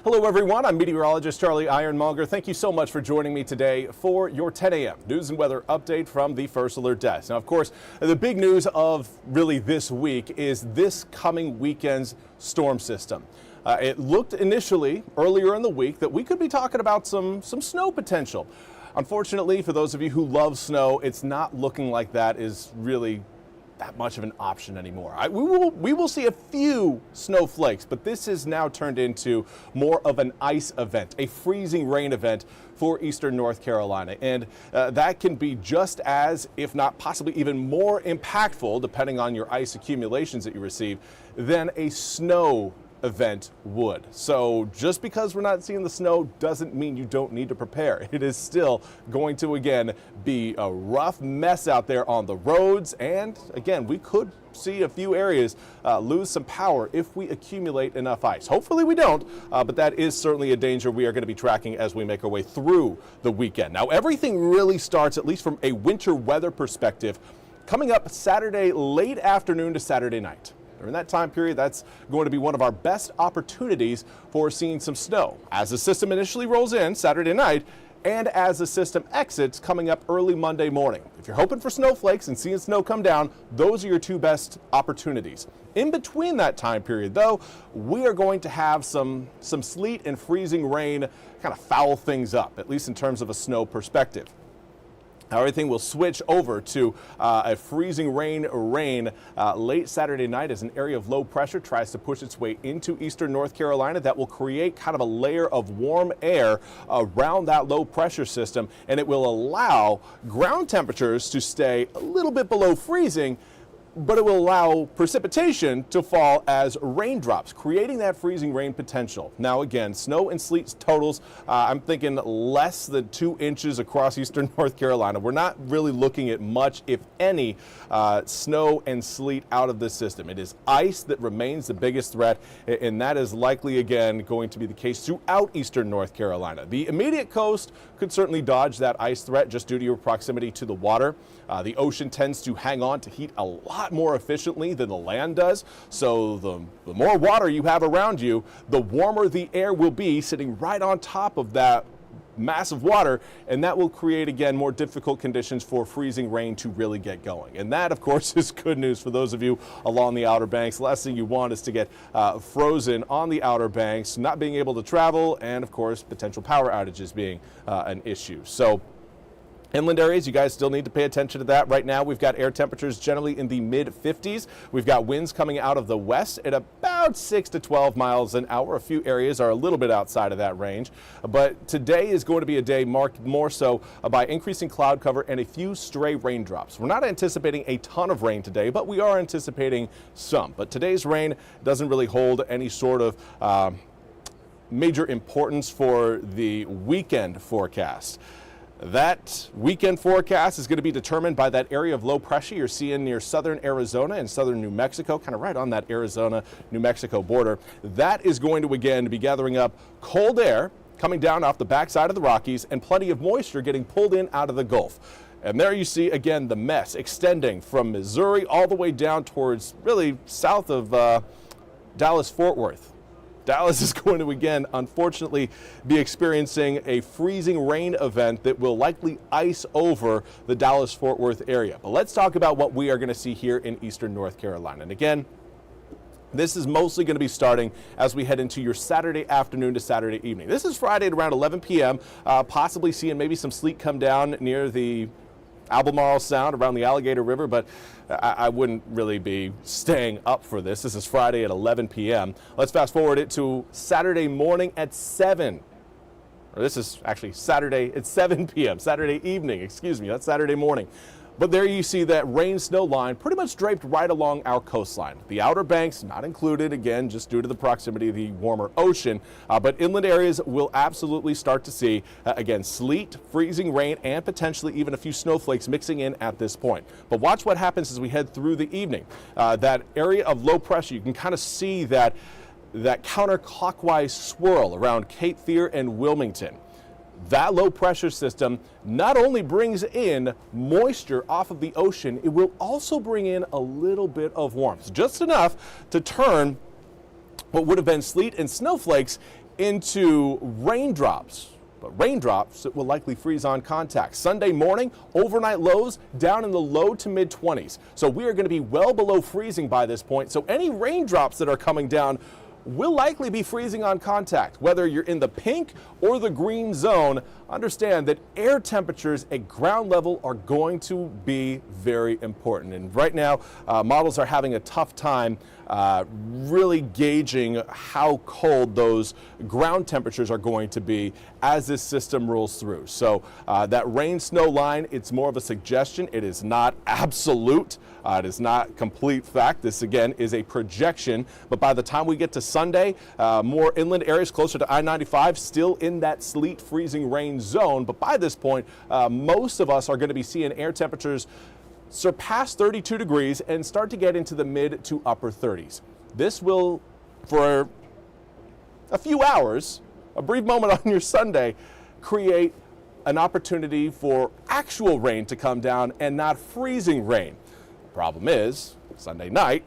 Hello everyone, I'm Meteorologist Charlie Ironmonger. Thank you so much for joining me today for your 10 a.m. news and weather update from the First Alert Desk. Now, of course, the big news of really this week is this coming weekend's storm system. It looked initially earlier in the week that we could be talking about some snow potential. Unfortunately, for those of you who love snow, it's not looking like that is really that much of an option anymore. We will see a few snowflakes, but this has now turned into more of an ice event, a freezing rain event for eastern North Carolina. And that can be just as, if not possibly even more impactful, depending on your ice accumulations that you receive, than a snow event would. So just because we're not seeing the snow doesn't mean you don't need to prepare. It is still going to, again, be a rough mess out there on the roads. And again, we could see a few areas lose some power if we accumulate enough ice. Hopefully we don't, but that is certainly a danger we are going to be tracking as we make our way through the weekend. Now, everything really starts, at least from a winter weather perspective, coming up Saturday late afternoon to Saturday night. During that time period, that's going to be one of our best opportunities for seeing some snow. As the system initially rolls in Saturday night and as the system exits coming up early Monday morning. If you're hoping for snowflakes and seeing snow come down, those are your two best opportunities. In between that time period, though, we are going to have some sleet and freezing rain kind of foul things up, at least in terms of a snow perspective. Now, everything will switch over to a freezing rain late Saturday night as an area of low pressure tries to push its way into eastern North Carolina. That will create kind of a layer of warm air around that low pressure system, and it will allow ground temperatures to stay a little bit below freezing, but it will allow precipitation to fall as raindrops, creating that freezing rain potential. Now, again, snow and sleet totals, I'm thinking less than 2 inches across eastern North Carolina. We're not really looking at much, if any, snow and sleet out of this system. It is ice that remains the biggest threat, and that is likely, again, going to be the case throughout eastern North Carolina. The immediate coast could certainly dodge that ice threat just due to your proximity to the water. The ocean tends to hang on to heat a lot more efficiently than the land does. So the more water you have around you, the warmer the air will be sitting right on top of that massive water, and that will create, again, more difficult conditions for freezing rain to really get going. And that, of course, is good news for those of you along the Outer Banks. The last thing you want is to get frozen on the Outer Banks, not being able to travel, and, of course, potential power outages being an issue. So inland areas, you guys still need to pay attention to that. Right now, we've got air temperatures generally in the mid-50s. We've got winds coming out of the west at about 6 to 12 miles an hour. A few areas are a little bit outside of that range. But today is going to be a day marked more so by increasing cloud cover and a few stray raindrops. We're not anticipating a ton of rain today, but we are anticipating some. But today's rain doesn't really hold any sort of major importance for the weekend forecast. That weekend forecast is going to be determined by that area of low pressure you're seeing near southern Arizona and southern New Mexico, kind of right on that Arizona-New Mexico border. That is going to, again, be gathering up cold air coming down off the backside of the Rockies and plenty of moisture getting pulled in out of the Gulf. And there you see, again, the mess extending from Missouri all the way down towards really south of Dallas-Fort Worth. Dallas is going to, again, unfortunately, be experiencing a freezing rain event that will likely ice over the Dallas-Fort Worth area. But let's talk about what we are going to see here in eastern North Carolina. And again, this is mostly going to be starting as we head into your Saturday afternoon to Saturday evening. This is Friday at around 11 p.m., possibly seeing maybe some sleet come down near the Albemarle Sound around the Alligator River, but I wouldn't really be staying up for this. This is Friday at 11 p.m. Let's fast forward it to Saturday morning at 7. Or this is actually Saturday at 7 p.m. Saturday evening, excuse me, that's Saturday morning. But there you see that rain-snow line pretty much draped right along our coastline. The Outer Banks not included, again, just due to the proximity of the warmer ocean. But inland areas will absolutely start to see, again, sleet, freezing rain, and potentially even a few snowflakes mixing in at this point. But watch what happens as we head through the evening. That area of low pressure, you can kind of see that counterclockwise swirl around Cape Fear and Wilmington. That low pressure system not only brings in moisture off of the ocean, it will also bring in a little bit of warmth, just enough to turn what would have been sleet and snowflakes into raindrops. But raindrops will likely freeze on contact. Sunday morning, overnight lows down in the low to mid 20s. So we are going to be well below freezing by this point. So any raindrops that are coming down will likely be freezing on contact. Whether you're in the pink or the green zone, understand that air temperatures at ground level are going to be very important. And right now, models are having a tough time really gauging how cold those ground temperatures are going to be as this system rolls through. So that rain-snow line, it's more of a suggestion. It is not absolute. It is not complete fact. This, again, is a projection. But by the time we get to Sunday, more inland areas closer to I-95 still in that sleet, freezing rain zone. But by this point, most of us are going to be seeing air temperatures surpass 32 degrees and start to get into the mid to upper 30s. This will, for a few hours, a brief moment on your Sunday, create an opportunity for actual rain to come down and not freezing rain. The problem is, Sunday night,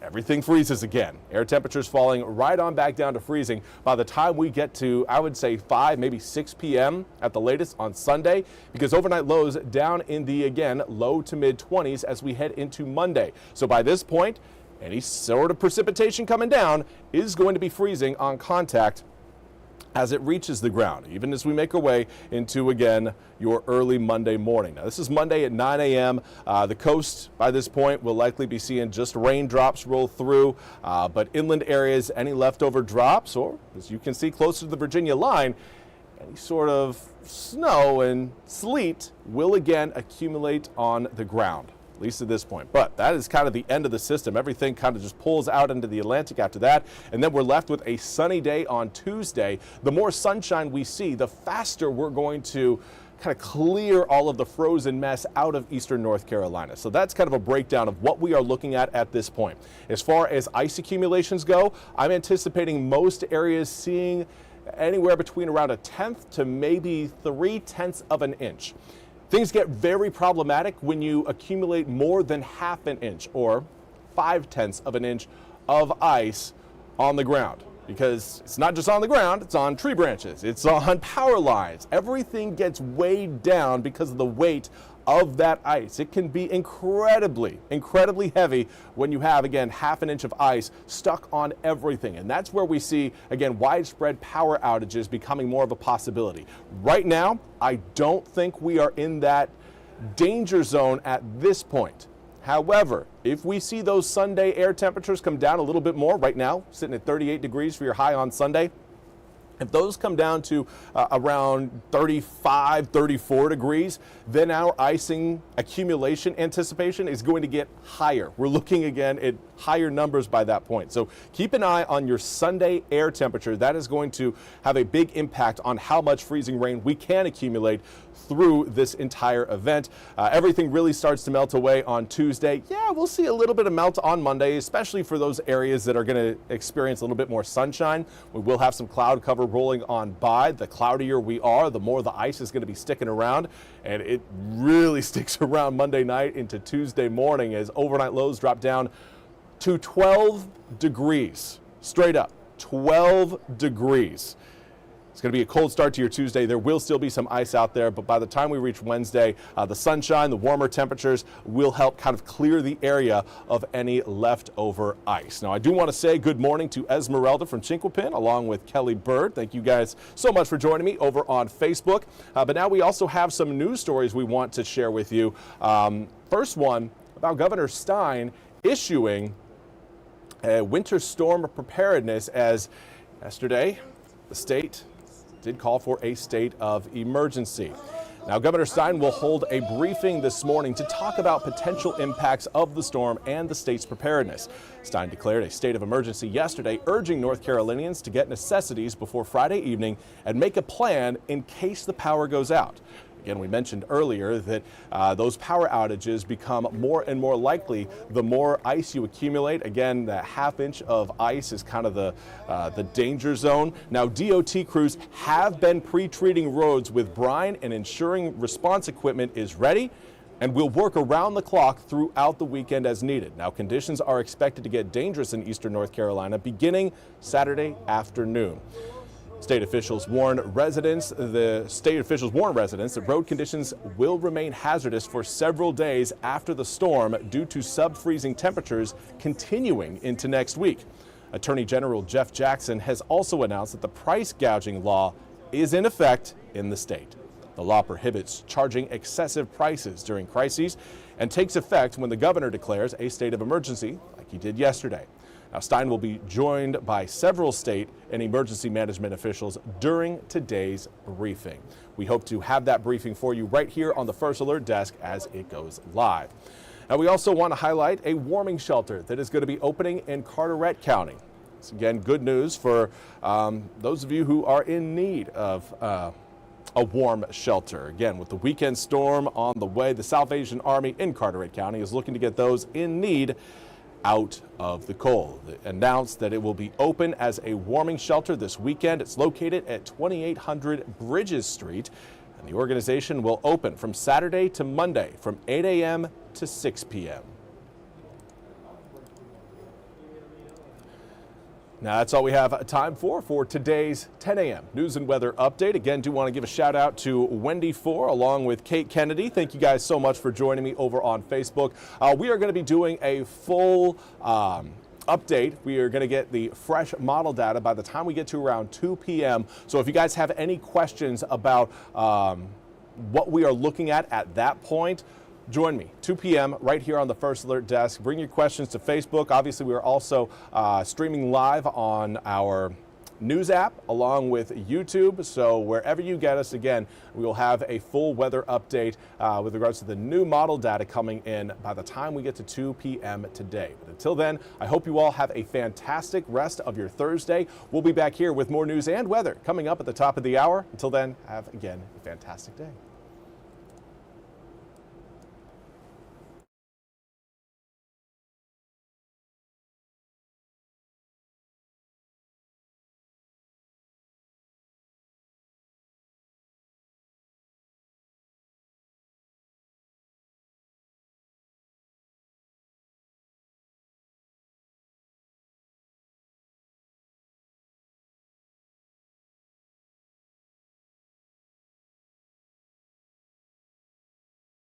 everything freezes again. Air temperatures falling right on back down to freezing by the time we get to, I would say, 5, maybe 6 p.m. at the latest on Sunday, because overnight lows down in the, again, low to mid 20s as we head into Monday. So by this point, any sort of precipitation coming down is going to be freezing on contact as it reaches the ground, even as we make our way into, again, your early Monday morning. Now, this is Monday at 9 a.m. The coast, by this point, will likely be seeing just raindrops roll through, but inland areas, any leftover drops, or, as you can see closer to the Virginia line, any sort of snow and sleet will, again, accumulate on the ground, at least at this point. But that is kind of the end of the system. Everything kind of just pulls out into the Atlantic after that, and then we're left with a sunny day on Tuesday. The more sunshine we see, the faster we're going to kind of clear all of the frozen mess out of eastern North Carolina. So that's kind of a breakdown of what we are looking at this point. As far as ice accumulations go, I'm anticipating most areas seeing anywhere between around 1/10 to maybe 3/10 of an inch. Things get very problematic when you accumulate more than 1/2 an inch or 5/10 of an inch of ice on the ground. Because it's not just on the ground, it's on tree branches, it's on power lines. Everything gets weighed down because of the weight of that ice. It can be incredibly heavy when you have, again, 1/2 an inch of ice stuck on everything. And that's where we see, again, widespread power outages becoming more of a possibility. Right now, I don't think we are in that danger zone at this point. However, if we see those Sunday air temperatures come down a little bit more, right now, sitting at 38 degrees for your high on Sunday, if those come down to around 35, 34 degrees, then our icing accumulation anticipation is going to get higher. We're looking again at higher numbers by that point. So keep an eye on your Sunday air temperature. That is going to have a big impact on how much freezing rain we can accumulate through this entire event. Everything really starts to melt away on Tuesday. Yeah, we'll see a little bit of melt on Monday, especially for those areas that are going to experience a little bit more sunshine. We will have some cloud cover rolling on by. The cloudier we are, the more the ice is going to be sticking around, and it really sticks around Monday night into Tuesday morning as overnight lows drop down to 12 degrees. Straight up, 12 degrees. It's going to be a cold start to your Tuesday. There will still be some ice out there, but by the time we reach Wednesday, the sunshine, the warmer temperatures will help kind of clear the area of any leftover ice. Now, I do want to say good morning to Esmeralda from Chinquapin, along with Kelly Bird. Thank you guys so much for joining me over on Facebook. But now we also have some news stories we want to share with you. First one about Governor Stein issuing a winter storm preparedness, as yesterday the state did call for a state of emergency. Now, Governor Stein will hold a briefing this morning to talk about potential impacts of the storm and the state's preparedness. Stein declared a state of emergency yesterday, urging North Carolinians to get necessities before Friday evening and make a plan in case the power goes out. Again, we mentioned earlier that those power outages become more and more likely the more ice you accumulate. Again, that 1/2 inch of ice is kind of the danger zone. Now, DOT crews have been pre-treating roads with brine and ensuring response equipment is ready and will work around the clock throughout the weekend as needed. Now, conditions are expected to get dangerous in eastern North Carolina beginning Saturday afternoon. State officials warn residents that road conditions will remain hazardous for several days after the storm due to sub-freezing temperatures continuing into next week. Attorney General Jeff Jackson has also announced that the price gouging law is in effect in the state. The law prohibits charging excessive prices during crises and takes effect when the governor declares a state of emergency, like he did yesterday. Now, Stein will be joined by several state and emergency management officials during today's briefing. We hope to have that briefing for you right here on the First Alert desk as it goes live. Now, we also want to highlight a warming shelter that is going to be opening in Carteret County. It's again good news for those of you who are in need of a warm shelter. Again, with the weekend storm on the way, the Salvation Army in Carteret County is looking to get those in need out of the cold. It announced that it will be open as a warming shelter this weekend. It's located at 2800 Bridges Street, and the organization will open from Saturday to Monday from 8 a.m. to 6 p.m. Now, that's all we have time for today's 10 a.m. news and weather update. Again, do want to give a shout out to Wendy Four along with Kate Kennedy. Thank you guys so much for joining me over on Facebook. We are going to be doing a full update. We are going to get the fresh model data by the time we get to around 2 p.m. So if you guys have any questions about what we are looking at that point, join me 2 p.m. right here on the First Alert desk. Bring your questions to Facebook. Obviously, we are also streaming live on our news app along with YouTube. So wherever you get us, again, we will have a full weather update with regards to the new model data coming in by the time we get to 2 p.m. today. But until then, I hope you all have a fantastic rest of your Thursday. We'll be back here with more news and weather coming up at the top of the hour. Until then, have again a fantastic day.